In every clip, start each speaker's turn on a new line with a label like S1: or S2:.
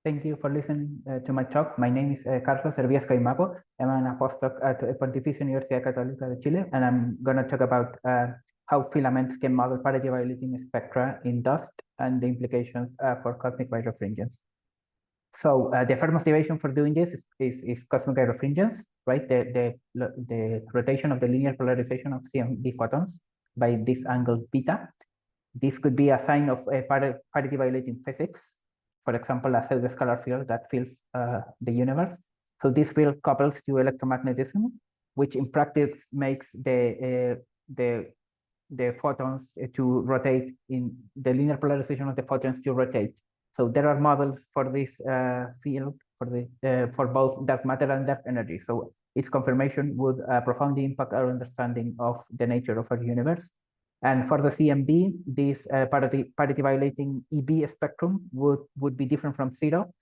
S1: Thank you for listening to my talk. My name is Carlos Hervías-Caimapo. I'm a postdoc at Pontificia Universidad Católica de Chile, and I'm going to talk about how filaments can model parity-violating spectra in dust and the implications for cosmic birefringence. So the first motivation for doing this is cosmic birefringence, right? The rotation of the linear polarization of CMB photons by this angle beta. This could be a sign of parity-violating physics. For example, a pseudo-scalar field that fills the universe. So this field couples to electromagnetism, which in practice makes the photons to rotate in the linear polarization of the photons to rotate. So there are models for this field for both dark matter and dark energy. So its confirmation would profoundly impact our understanding of the nature of our universe. And for the CMB, this parity-violating EB spectrum would be different from zero,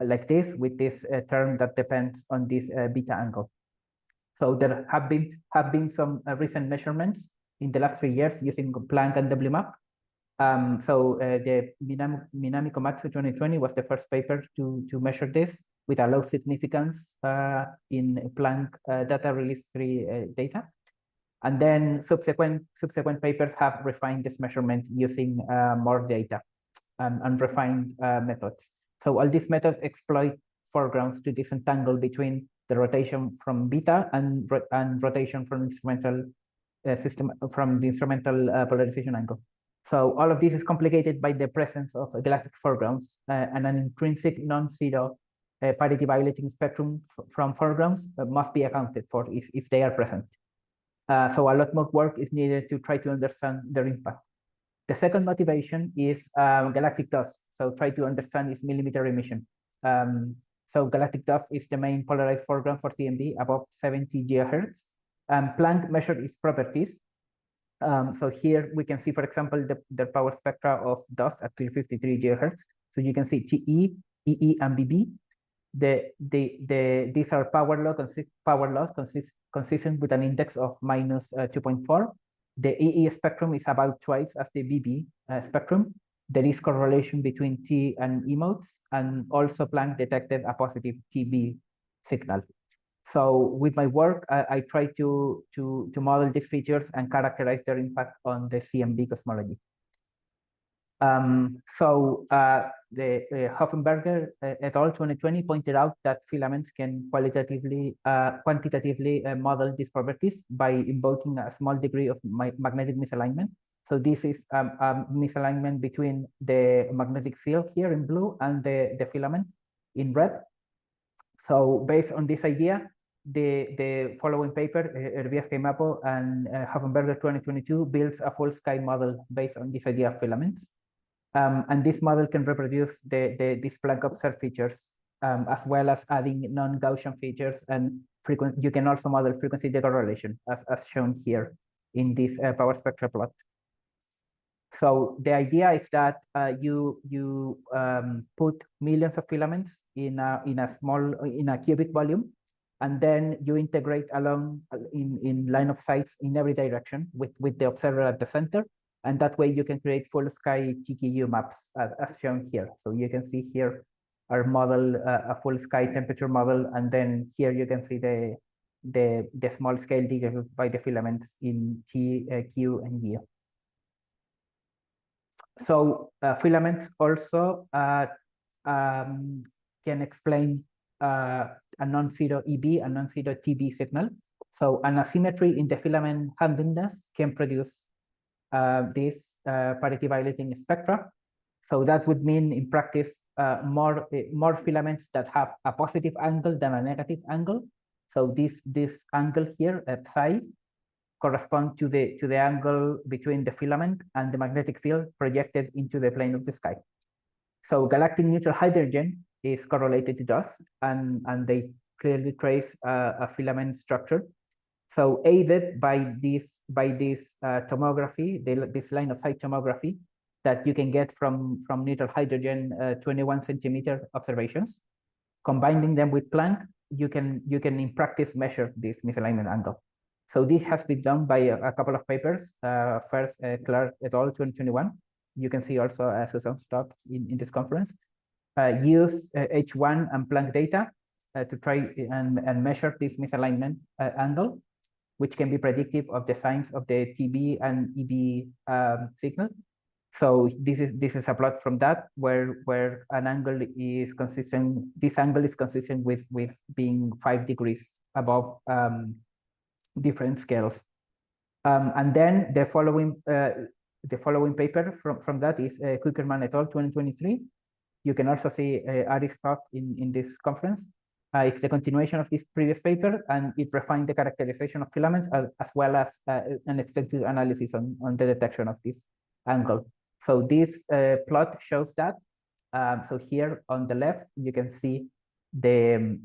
S1: like this, with this term that depends on this beta angle. So there have been some recent measurements in the last 3 years using Planck and WMAP. The Minami-Komatsu 2020 was the first paper to measure this with a low significance in Planck data release 3 data. And then subsequent papers have refined this measurement using more data and refined methods. So all these methods exploit foregrounds to disentangle between the rotation from beta and rotation from instrumental from the instrumental polarization angle. So all of this is complicated by the presence of galactic foregrounds and an intrinsic non-zero parity-violating spectrum from foregrounds must be accounted for if they are present. So a lot more work is needed to try to understand their impact. The second motivation is galactic dust. So try to understand its millimeter emission. So galactic dust is the main polarized foreground for CMB above 70 GHz. Planck measured its properties. So here we can see, for example, the power spectra of dust at 353 GHz. So you can see TE, EE, and BB. These are power laws consistent with an index of minus 2.4. The EE spectrum is about twice as the BB spectrum. There is correlation between T and E modes, and also Planck detected a positive TB signal. So with my work, I try to model these features and characterize their impact on the CMB cosmology. The Huffenberger et al. 2020 pointed out that filaments can quantitatively model these properties by invoking a small degree of magnetic misalignment. So this is a misalignment between the magnetic field here in blue and the filament in red. So based on this idea, the following paper, Hervías-Caimapo and Huffenberger 2022, builds a full sky model based on this idea of filaments. And this model can reproduce these Planck observed features, as well as adding non-Gaussian features and frequency. You can also model frequency decorrelation, as shown here in this power spectra plot. So the idea is that you put millions of filaments in a cubic volume, and then you integrate along in line of sight in every direction with the observer at the center. And that way you can create full sky GQU maps as shown here. So you can see here our model, a full sky temperature model, and then here you can see the small scale details by the filaments in T, Q, and U. So filaments also can explain a non-zero EB, a non-zero TB signal. So an asymmetry in the filament handedness can produce this parity-violating spectra. So that would mean in practice more filaments that have a positive angle than a negative angle. So this angle here, psi, corresponds to the angle between the filament and the magnetic field projected into the plane of the sky. So galactic neutral hydrogen is correlated to dust, and they clearly trace a filament structure. So aided by this tomography, this line of sight tomography that you can get from neutral hydrogen 21 centimeter observations, combining them with Planck, you can in practice measure this misalignment angle. So this has been done by a couple of papers. First, Clark et al. 2021. You can see also Susan's talk in this conference. use H1 and Planck data to try and measure this misalignment angle, which can be predictive of the signs of the TB and EB signal. So this is a plot from that where an angle is consistent. This angle is consistent with being 5 degrees above different scales. And then the following paper from that is Kuckerman et al. 2023. You can also see Ari's talk in this conference. It's the continuation of this previous paper, and it refined the characterization of filaments as well as an extensive analysis on the detection of this angle. So this plot shows that. So here on the left, you can see this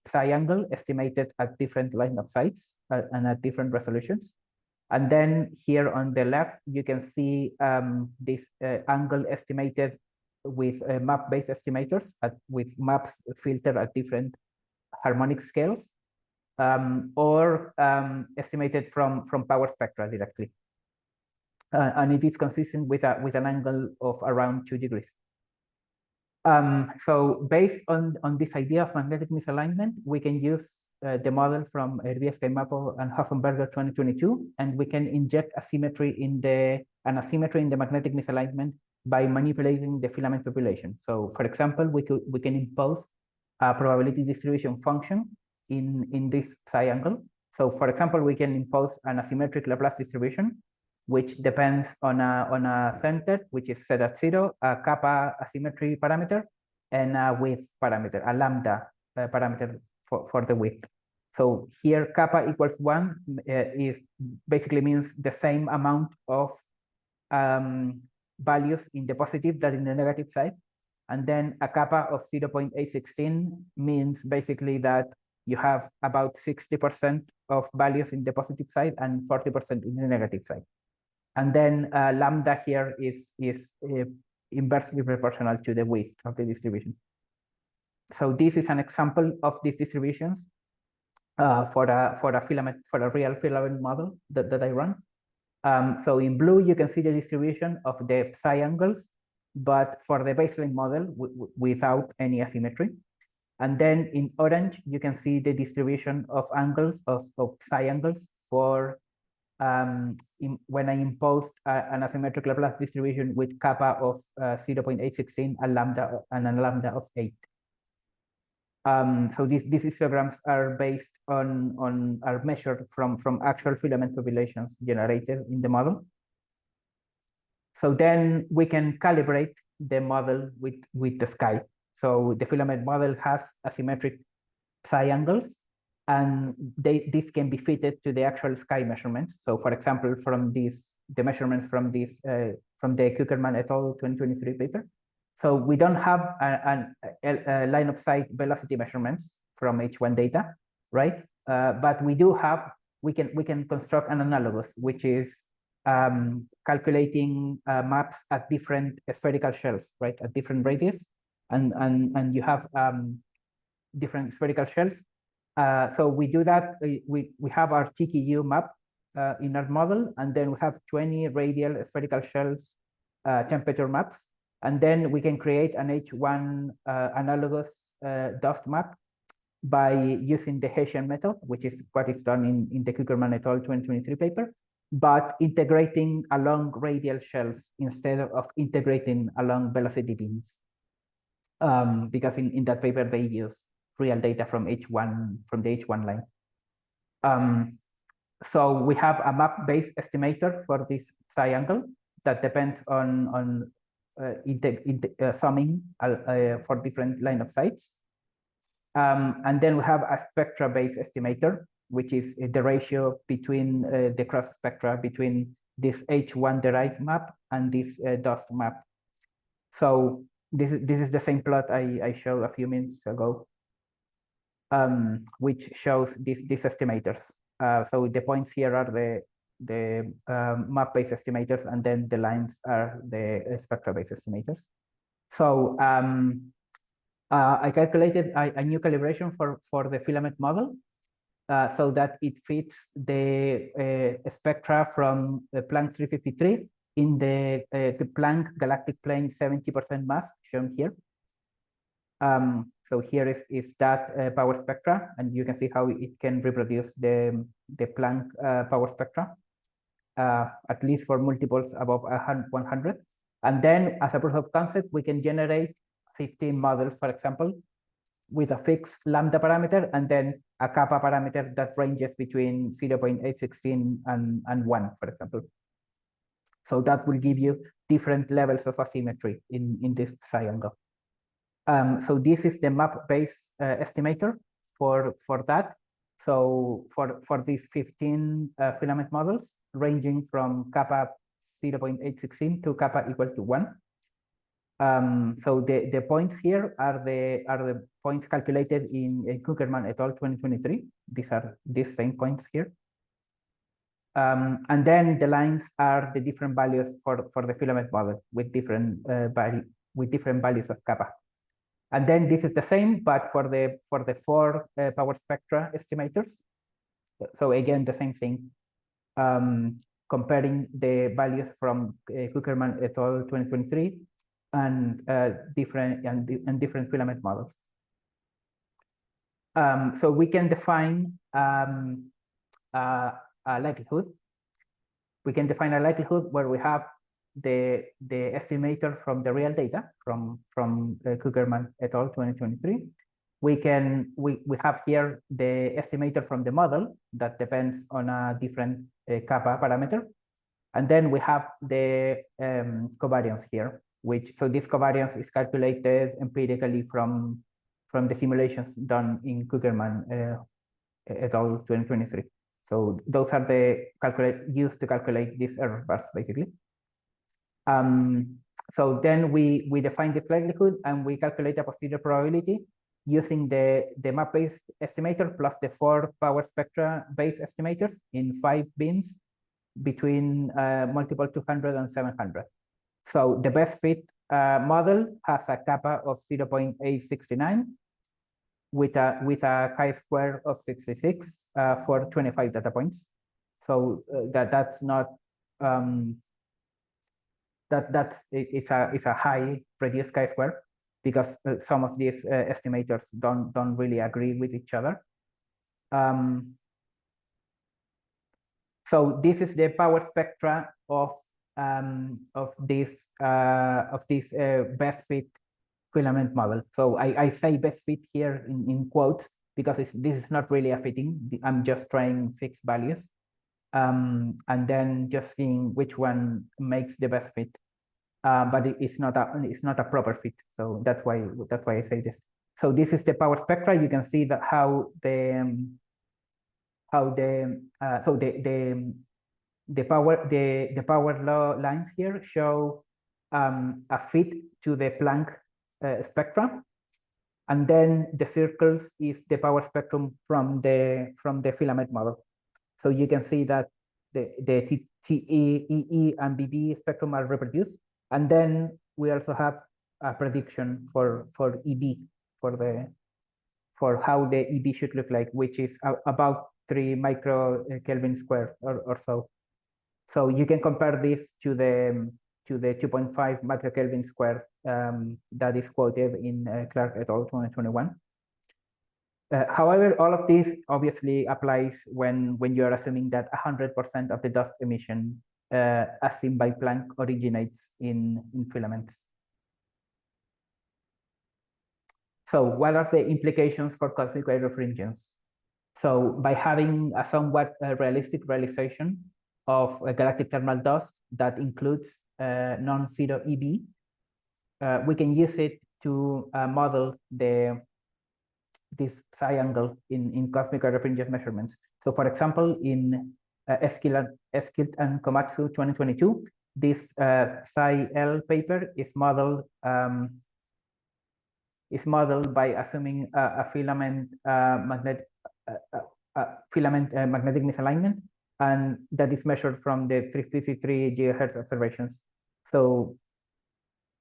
S1: psi angle estimated at different line of sights and at different resolutions. And then here on the left, you can see this angle estimated with map-based estimators with maps filtered at different harmonic scales, or estimated from power spectra directly. And it is consistent with an angle of around 2 degrees. So based on this idea of magnetic misalignment, we can use the model from Hervías-Caimapo and Huffenberger 2022, and we can inject asymmetry in the magnetic misalignment by manipulating the filament population. So for example, we can impose a probability distribution function in this psi angle. So for example, we can impose an asymmetric Laplace distribution, which depends on a center, which is set at 0, a kappa asymmetry parameter, and a width parameter, a lambda parameter for the width. So here kappa equals 1 is basically means the same amount of values in the positive that in the negative side. And then a kappa of 0.816 means basically that you have about 60% of values in the positive side and 40% in the negative side. And then lambda here is inversely proportional to the width of the distribution. So this is an example of these distributions for a real filament model that I run. So in blue, you can see the distribution of the psi angles, but for the baseline model without any asymmetry. And then in orange, you can see the distribution of angles of psi angles for when I imposed an asymmetric Laplace distribution with kappa of 0.816 and a lambda of 8. So these histograms are based are measured from actual filament populations generated in the model. So then we can calibrate the model with the sky. So the filament model has asymmetric psi angles, and this can be fitted to the actual sky measurements. So for example, from the measurements from the Kuckerman et al. 2023 paper. So we don't have a line of sight velocity measurements from H1 data, right? But we do have, we can construct an analogous, which is calculating maps at different spherical shells, right? At different radius, and you have different spherical shells. So we do that. We have our TKU map in our model, and then we have 20 radial spherical shells temperature maps. And then we can create an H1 analogous dust map by using the Hessian method, which is what is done in the Kuckerman et al. 2023 paper, but integrating along radial shells instead of integrating along velocity beams. Because in that paper, they use real data from H1, from the H1 line. So we have a map-based estimator for this psi angle that depends on summing for different line of sights. And then we have a spectra-based estimator, which is the ratio between the cross spectra between this H1 derived map and this dust map. So this is the same plot I showed a few minutes ago, which shows these estimators. So the points here are the map-based estimators, and then the lines are the spectra-based estimators. So I calculated a new calibration for the filament model so that it fits the spectra from the Planck 353 in the Planck galactic plane 70% mass shown here. So here is that power spectra, and you can see how it can reproduce the Planck power spectra, at least for multiples above 100. And then as a proof of concept, we can generate 15 models, for example, with a fixed lambda parameter and then a kappa parameter that ranges between 0.816 and 1, for example. So that will give you different levels of asymmetry in this triangle. So this is the map-based estimator for that. So for these 15 filament models, ranging from kappa 0.816 to kappa equal to 1. So the points here are the points calculated in Kuckerman et al. 2023. These are these same points here. And then the lines are the different values for the filament model with different values of kappa. And then this is the same, but for the four power spectra estimators. So again, the same thing, comparing the values from Kuckerman et al. 2023 and different filament models. So we can define a likelihood. We can define a likelihood where we have the estimator from the real data from Kuckerman et al. 2023. We have here the estimator from the model that depends on a different kappa parameter, and then we have the covariance here, so this covariance is calculated empirically from the simulations done in Kuckerman et al. 2023. So those are the used to calculate these error bars, basically. So then we define this likelihood and we calculate a posterior probability using the map-based estimator plus the 4 power spectra based estimators in 5 bins between multiple 200 and 700. So the best fit model has a kappa of 0.869 with a chi-square of 66 for 25 data points. So that's not it's a high reduced chi-square because some of these estimators don't really agree with each other. So this is the power spectra of this best fit filament model. So I say best fit here in quotes because this is not really a fitting. I'm just trying fixed values, and then just seeing which one makes the best fit. But it's not a proper fit. So that's why I say this. So this is the power spectra. You can see that the power law lines here show a fit to the Planck spectra, and then the circles is the power spectrum from the filament model. So you can see that the TE, EE, and BB spectrum are reproduced, and then we also have a prediction for EB for how the EB should look like, which is about 3 microkelvin square or so. So you can compare this to the 2.5 microkelvin square that is quoted in Clark et al. 2021. However, all of this obviously applies when you are assuming that 100% of the dust emission, as seen by Planck, originates in filaments. So what are the implications for cosmic birefringence? So by having a somewhat realistic realization of a galactic thermal dust that includes non-zero EB, we can use it to model this triangle in cosmic birefringence measurements. So for example, in Eskild and Komatsu 2022, this Psi-L paper is modeled by assuming a filament magnetic misalignment, and that is measured from the 353 GHz observations. So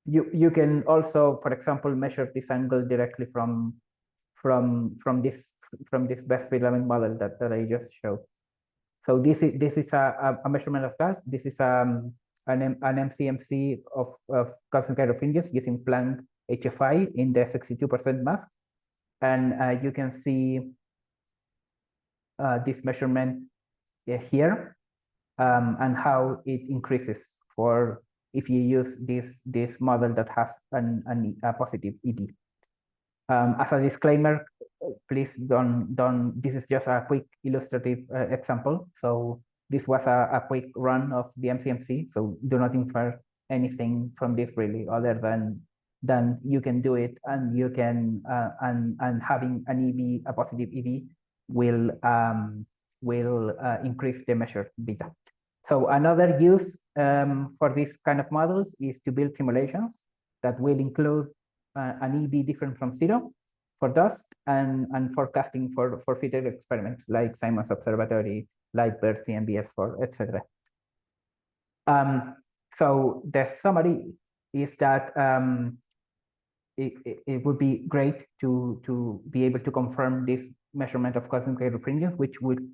S1: you can also, for example, measure this angle directly from this best filament model that I just showed. So this is a measurement of that. This is an MCMC of concentrated fringes using Planck HFI in the 62% mask. And you can see this measurement here and how it increases for if you use this model that has a positive EB. As a disclaimer, please don't, this is just a quick illustrative example. So this was a quick run of the MCMC. So do not infer anything from this really, other than you can do it, and you can, and having an EB, a positive EB will increase the measured beta. So another use for this kind of models is to build simulations that will include an EB different from 0 for dust and forecasting for fitted experiments like Simon's Observatory, like BERT, CMBS4, etc. So the summary is that it would be great to be able to confirm this measurement of cosmic ray refringence, which would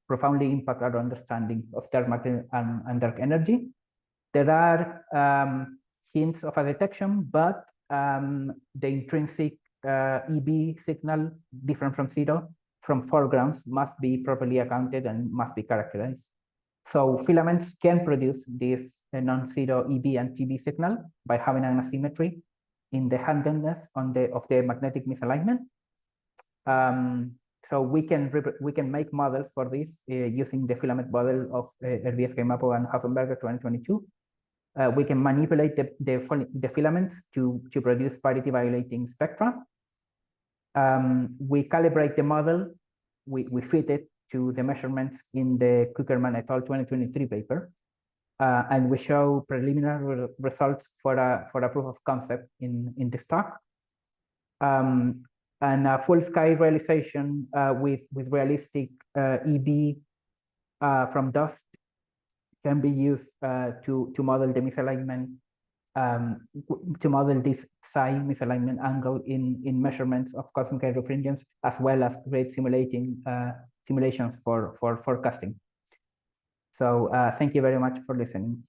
S1: profoundly impact our understanding of dark matter and dark energy. There are hints of a detection, but the intrinsic EB signal different from 0 from foregrounds must be properly accounted and must be characterized. So filaments can produce this non-zero EB and TB signal by having an asymmetry in the handedness of the magnetic misalignment. So we can make models for this using the filament model of Hervías-Caimapo and Huffenberger 2022. We can manipulate the filaments to produce parity-violating spectra. We calibrate the model, we fit it to the measurements in the Kuckerman et al. 2023 paper, and we show preliminary results for a proof of concept in this talk. And a full-scale realization with realistic EB from dust can be used to model the misalignment, to model this psi misalignment angle in measurements of cosmic ray refringence, as well as create simulations for forecasting. So thank you very much for listening.